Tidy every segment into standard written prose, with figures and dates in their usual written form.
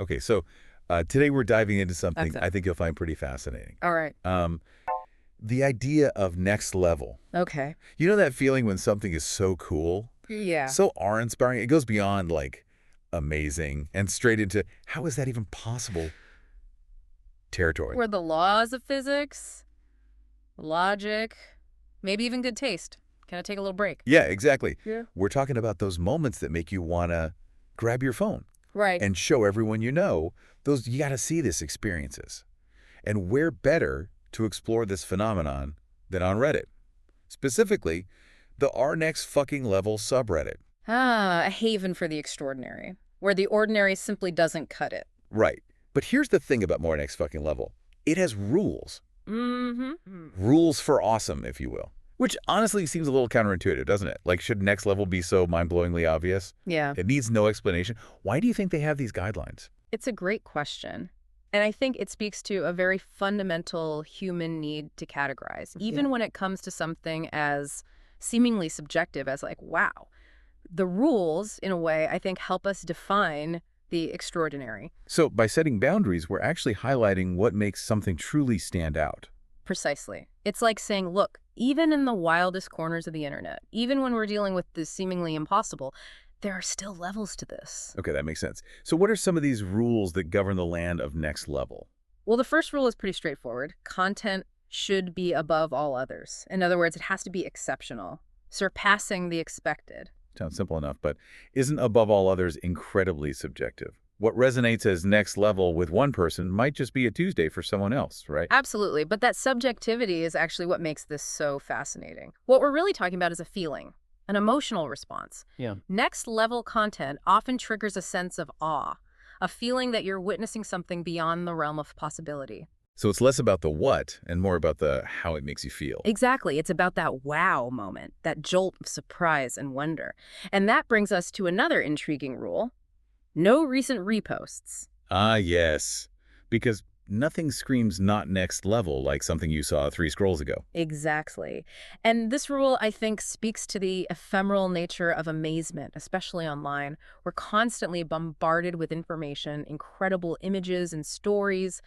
Okay, so today we're diving into something Accent. I think you'll find pretty fascinating. All right. Um, the idea of next level. Okay. You know that feeling when something is so cool, Yeah. so awe-inspiring, it goes beyond like amazing and straight into how is that even possible territory. Where the laws of physics, logic, maybe even good taste. Can I take a little break? Yeah, exactly. Yeah. We're talking about those moments that make you want to grab your phone Right. and show everyone you know those you got to see this experiences. And where better to explore this phenomenon than on Reddit? Specifically, the R Next fucking level subreddit. Ah, a haven for the extraordinary, where the ordinary simply doesn't cut it. Right. But here's the thing about more Next fucking level. It has rules. Mm-hmm. Rules for awesome, if you will. Which honestly seems a little counterintuitive, doesn't it? Like, should Next Level be so mind-blowingly obvious? Yeah. It needs no explanation. Why do you think they have these guidelines? It's a great question. And I think it speaks to a very fundamental human need to categorize, even when it comes to something as seemingly subjective as like, wow. The rules, in a way, I think help us define the extraordinary. So by setting boundaries, we're actually highlighting what makes something truly stand out. Precisely. It's like saying, look, even in the wildest corners of the internet, even when we're dealing with the seemingly impossible, there are still levels to this. Okay, that makes sense. So what are some of these rules that govern the land of Next Level? Well, the first rule is pretty straightforward. Content should be above all others. In other words, it has to be exceptional, surpassing the expected. Sounds simple enough, but isn't above all others incredibly subjective? What resonates as Next Level with one person might just be a Tuesday for someone else, right? Absolutely, but that subjectivity is actually what makes this so fascinating. What we're really talking about is a feeling, an emotional response. Yeah. Next level content often triggers a sense of awe, a feeling that you're witnessing something beyond the realm of possibility. So it's less about the what and more about the how it makes you feel. Exactly, it's about that wow moment, that jolt of surprise and wonder. And that brings us to another intriguing rule. No recent reposts. Ah, yes. Because nothing screams not next level like something you saw 3 scrolls ago. Exactly. And this rule, I think, speaks to the ephemeral nature of amazement, especially online. We're constantly bombarded with information, incredible images and stories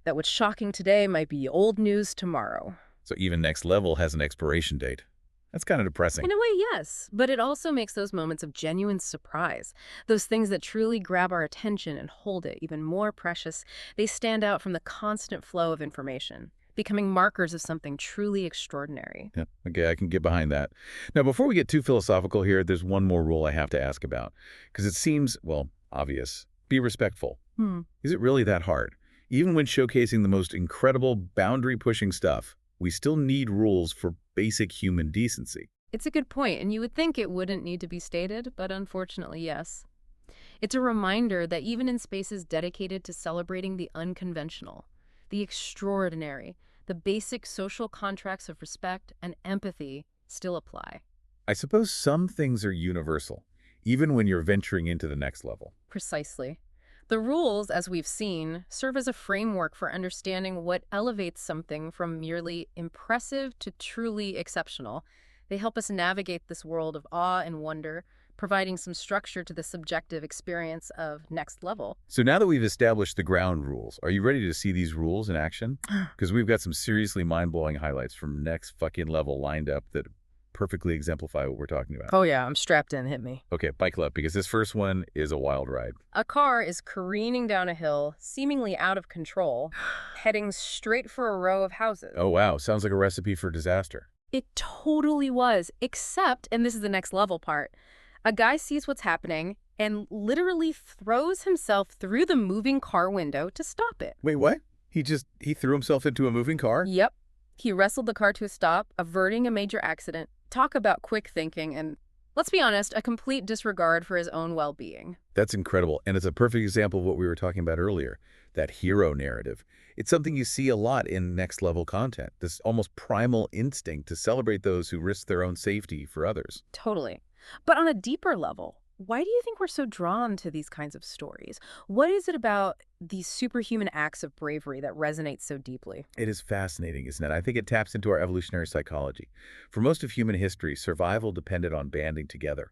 that what's shocking today might be old news tomorrow. So even next level has an expiration date. That's kind of In depressing. a way, yes, but it also makes those moments of genuine surprise, those things that truly grab our attention and hold it even more precious, they stand out from the constant flow of information, becoming markers of something truly extraordinary. Yeah, okay, I can get behind that. Now, before we get too philosophical here, there's one more rule I have to ask about. Because it seems, well, obvious. Be respectful. Is it really that hard? Even when showcasing the most incredible, boundary-pushing stuff, we still need rules for basic human decency. It's a good point, and you would think it wouldn't need to be stated, but unfortunately, yes. It's a reminder that even in spaces dedicated to celebrating the unconventional, the extraordinary, the basic social contracts of respect and empathy still apply. I suppose some things are universal, even when you're venturing into the next level. Precisely. The rules, as we've seen, serve as a framework for understanding what elevates something from merely impressive to truly exceptional. They help us navigate this world of awe and wonder, providing some structure to the subjective experience of next level. So now that we've established the ground rules, are you ready to see these rules in action? Because we've got some seriously mind-blowing highlights from next fucking level lined up that perfectly exemplify what we're talking about. Oh yeah, I'm strapped in, hit me. Okay, buckle up, because this first one is a wild ride. A car is careening down a hill, seemingly out of control, heading straight for a row of houses. Oh, wow. Sounds like a recipe for disaster. It totally was, except, and this is the next level part, a guy sees what's happening and literally throws himself through the moving car window to stop it. Wait, what? He threw himself into a moving car? Yep. He wrestled the car to a stop, averting a major accident. Talk about quick thinking and, let's be honest, a complete disregard for his own well-being. That's incredible. And it's a perfect example of what we were talking about earlier, that hero narrative. It's something you see a lot in next level content, this almost primal instinct to celebrate those who risk their own safety for others. Totally. But on a deeper level, why do you think we're so drawn to these kinds of stories? What is it about these superhuman acts of bravery that resonates so deeply? It is fascinating, isn't it? I think it taps into our evolutionary psychology. For most of human history, survival depended on banding together.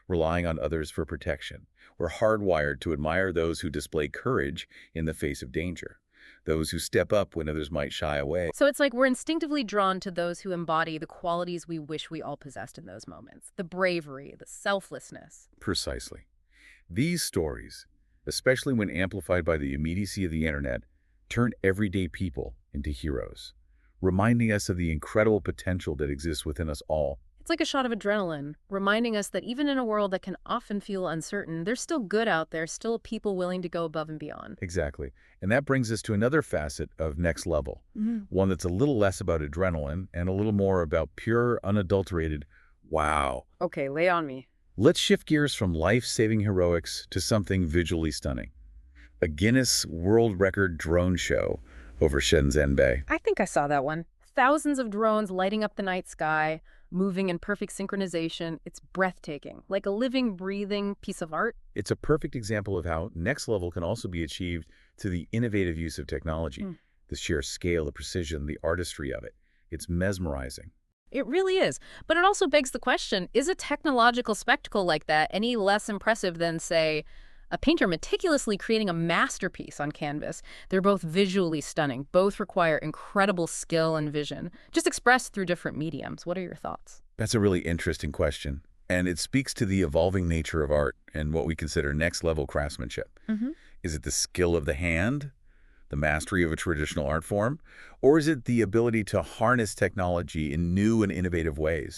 relying on others for protection. We're hardwired to admire those who display courage in the face of danger, those who step up when others might shy away. So it's like we're instinctively drawn to those who embody the qualities we wish we all possessed in those moments. The bravery, the selflessness. Precisely. These stories, especially when amplified by the immediacy of the internet, turn everyday people into heroes, reminding us of the incredible potential that exists within us all. It's like a shot of adrenaline, reminding us that even in a world that can often feel uncertain, there's still good out there, still people willing to go above and beyond. Exactly. And that brings us to another facet of NextLevel, one that's a little less about adrenaline and a little more about pure, unadulterated wow. Okay, lay on me. Let's shift gears from life-saving heroics to something visually stunning. A Guinness World Record drone show over Shenzhen Bay. I think I saw that one. Thousands of drones lighting up the night sky, moving in perfect synchronization. It's breathtaking, like a living, breathing piece of art. It's a perfect example of how NextLevel can also be achieved through the innovative use of technology. The sheer scale, the precision, the artistry of it. It's mesmerizing. It really is. But it also begs the question, is a technological spectacle like that any less impressive than, say, a painter meticulously creating a masterpiece on canvas? They're both visually stunning. Both require incredible skill and vision, just expressed through different mediums. What are your thoughts? That's a really interesting question. And it speaks to the evolving nature of art and what we consider next-level craftsmanship. Is it the skill of the hand, the mastery of a traditional art form, or is it the ability to harness technology in new and innovative ways,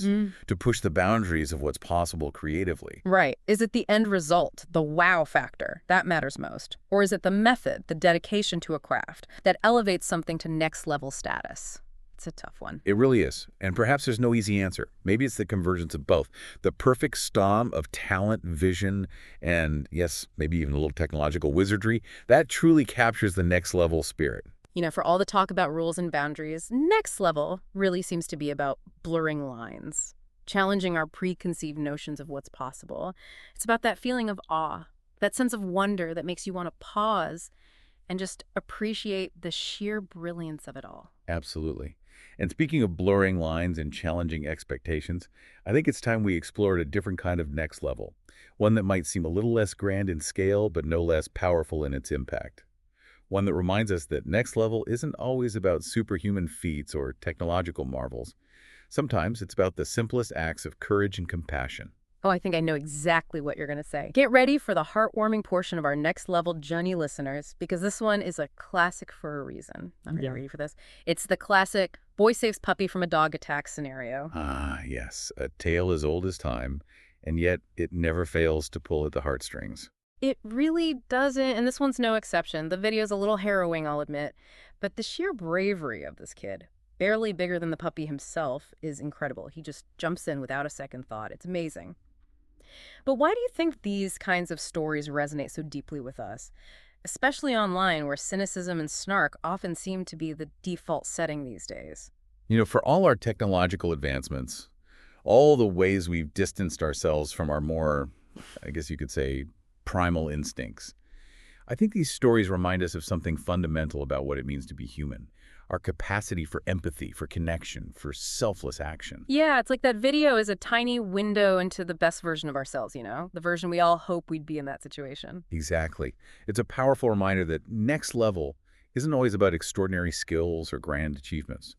to push the boundaries of what's possible creatively? Right. Is it the end result, the wow factor? That matters most. Or is it the method, the dedication to a craft, that elevates something to next-level status? It's a tough one. It really is. And perhaps there's no easy answer. Maybe it's the convergence of both. The perfect storm of talent, vision, and yes, maybe even a little technological wizardry, that truly captures the next-level spirit. You know, for all the talk about rules and boundaries, NextLevel really seems to be about blurring lines, challenging our preconceived notions of what's possible. It's about that feeling of awe, that sense of wonder that makes you want to pause and just appreciate the sheer brilliance of it all. Absolutely. And speaking of blurring lines and challenging expectations, I think it's time we explored a different kind of next level, one that might seem a little less grand in scale, but no less powerful in its impact. One that reminds us that next level isn't always about superhuman feats or technological marvels. Sometimes it's about the simplest acts of courage and compassion. Oh, I think I know exactly what you're going to say. Get ready for the heartwarming portion of our Next Level Journey listeners, because this one is a classic for a reason. I'm ready for this. It's the classic boy saves puppy from a dog attack scenario. Ah, yes, a tale as old as time, and yet it never fails to pull at the heartstrings. It really doesn't, and this one's no exception. The video's a little harrowing, I'll admit, but the sheer bravery of this kid, barely bigger than the puppy himself, is incredible. He just jumps in without a second thought. It's amazing. But why do you think these kinds of stories resonate so deeply with us, especially online where cynicism and snark often seem to be the default setting these days? You know, for all our technological advancements, all the ways we've distanced ourselves from our more, I guess you could say, primal instincts, I think these stories remind us of something fundamental about what it means to be human. Our capacity for empathy, for connection, for selfless action. Yeah, it's like that video is a tiny window into the best version of ourselves, you know? The version we all hope we'd be in that situation. Exactly. It's a powerful reminder that next level isn't always about extraordinary skills or grand achievements.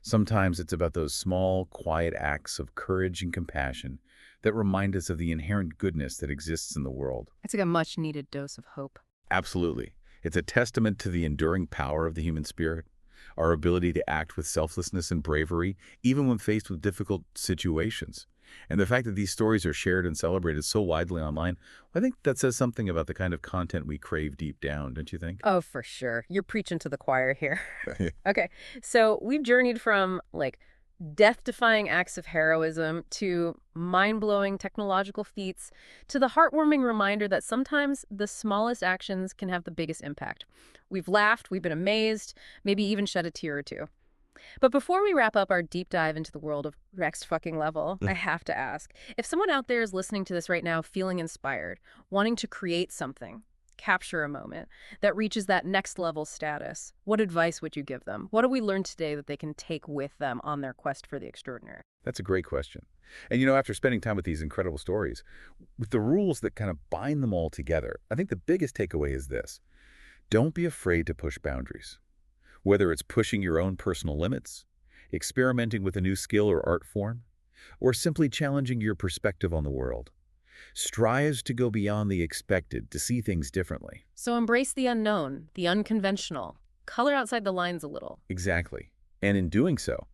Sometimes it's about those small, quiet acts of courage and compassion that remind us of the inherent goodness that exists in the world. It's like a much-needed dose of hope. Absolutely. It's a testament to the enduring power of the human spirit, our ability to act with selflessness and bravery, even when faced with difficult situations. And the fact that these stories are shared and celebrated so widely online, I think that says something about the kind of content we crave deep down, don't you think? Oh, for sure. You're preaching to the choir here. Okay, so we've journeyed from, like, death-defying acts of heroism to mind-blowing technological feats to the heartwarming reminder that sometimes the smallest actions can have the biggest impact. We've laughed, we've been amazed, maybe even shed a tear or two. But before we wrap up our deep dive into the world of NextFucking-Level, I have to ask, if someone out there is listening to this right now feeling inspired, wanting to create something, capture a moment that reaches that next level status, what advice would you give them? What do we learn today that they can take with them on their quest for the extraordinary? That's a great question. And after spending time with these incredible stories, with the rules that kind of bind them all together, I think the biggest takeaway is this. Don't be afraid to push boundaries. Whether it's pushing your own personal limits, experimenting with a new skill or art form, or simply challenging your perspective on the world. Strives to go beyond the expected, to see things differently. So embrace the unknown, the unconventional. Color outside the lines a little. Exactly. And in doing so,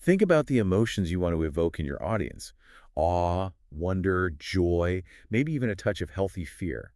think about the emotions you want to evoke in your audience. Awe, wonder, joy, maybe even a touch of healthy fear.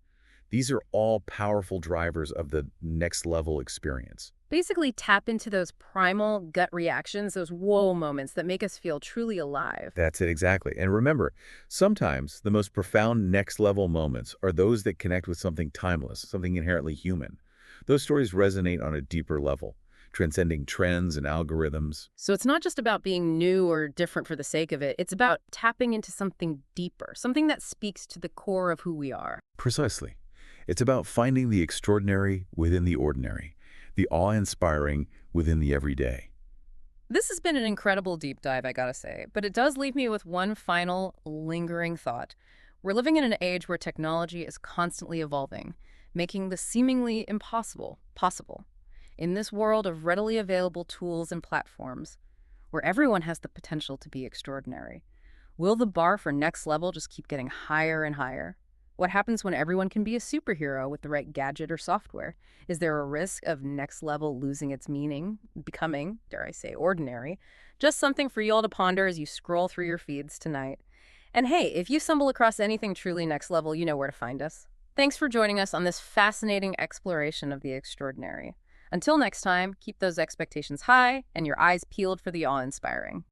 These are all powerful drivers of the next level experience. Basically tap into those primal gut reactions, those whoa moments that make us feel truly alive. That's it exactly. And remember, sometimes the most profound next level moments are those that connect with something timeless, something inherently human. Those stories resonate on a deeper level, transcending trends and algorithms. So it's not just about being new or different for the sake of it. It's about tapping into something deeper, something that speaks to the core of who we are. Precisely. It's about finding the extraordinary within the ordinary, the awe-inspiring within the everyday. This has been an incredible deep dive, I gotta say, but it does leave me with one final lingering thought. We're living in an age where technology is constantly evolving, making the seemingly impossible possible. In this world of readily available tools and platforms, where everyone has the potential to be extraordinary, will the bar for next level just keep getting higher and higher? What happens when everyone can be a superhero with the right gadget or software? Is there a risk of next level losing its meaning, becoming, dare I say, ordinary? Just something for you all to ponder as you scroll through your feeds tonight. And hey, if you stumble across anything truly next level, you know where to find us. Thanks for joining us on this fascinating exploration of the extraordinary. Until next time, keep those expectations high and your eyes peeled for the awe-inspiring.